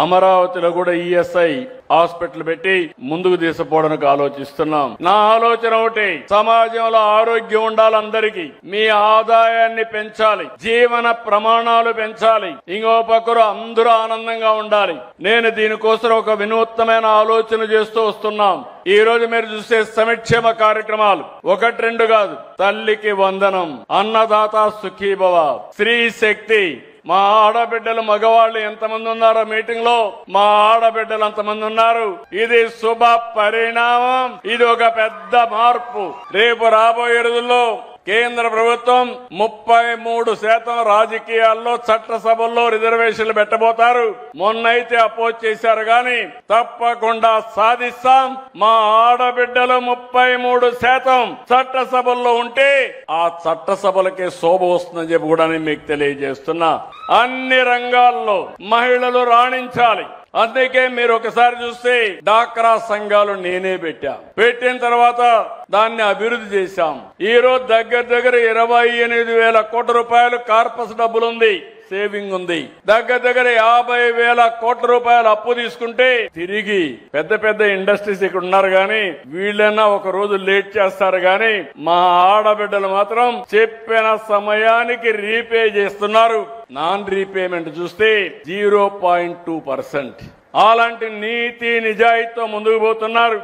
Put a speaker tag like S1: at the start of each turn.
S1: అమరావతిలో కూడా ESI hospital పెట్టి ముందుకు తీసుకుపోవడానికి ఆలోచిస్తున్నాం. నా ఆలోచన ఒకటి, సమాజంలో ఆరోగ్యం ఉండాలి, అందరికీ మీ ఆదాయాన్ని పెంచాలి, జీవన ప్రమాణాలు పెంచాలి, ఇంకో పక్కన అందరూ ఆనందంగా ఉండాలి. నేను దీనికోసం ఒక వినూత్నమైన ఆలోచన చేస్తూ వస్తున్నాం. ఈ రోజు మీరు చూసే సంక్షేమ కార్యక్రమాలు ఒకటి రెండు కాదు. తల్లికి వందనం, అన్నదాత సుఖీభవ, స్త్రీ శక్తి. మా ఆడబిడ్డలు మగవాళ్ళు ఎంతమంది ఉన్నారో మీటింగ్ లో, మా ఆడబిడ్డలు అంతమంది ఉన్నారు. ఇది శుభ పరిణామం, ఇది ఒక పెద్ద మార్పు. రేపు రాబోయే రోజుల్లో కేంద్ర ప్రభుత్వం 33% రాజకీయాల్లో చట్టసభల్లో రిజర్వేషన్లు పెట్టబోతారు. మొన్నైతే అపోజ్ చేశారు గాని తప్పకుండా సాధిస్తాం. మా ఆడబిడ్డలు 33% చట్టసభల్లో ఉంటే ఆ చట్టసభలకే శోభ వస్తుందని చెప్పి కూడా నేను మీకు తెలియజేస్తున్నా. అన్ని రంగాల్లో మహిళలు రాణించాలి. అందుకే మీరు ఒకసారి చూస్తే డాక్రా సంఘాలు నేనే పెట్టిన తర్వాత దాన్ని అభివృద్ధి చేశాం. ఈ రోజు దగ్గర 28,000 కోట్ల రూపాయలు కార్పస్ డబ్బులుంది, సేవింగ్ ఉంది. దగ్గర 50,000 కోట్ల రూపాయలు అప్పు తీసుకుంటే తిరిగి పెద్ద ఇండస్ట్రీస్ ఇక్కడ ఉన్నారు గాని వీళ్ళన్నా ఒక రోజు లేట్ చేస్తారు గాని మా ఆడబిడ్డలు మాత్రం చెప్పిన సమయానికి రీపే చేస్తున్నారు. నాన్ రీపేమెంట్ చూస్తే 0.2%. అలాంటి నీతి నిజాయితీతో ముందుకు పోతున్నారు.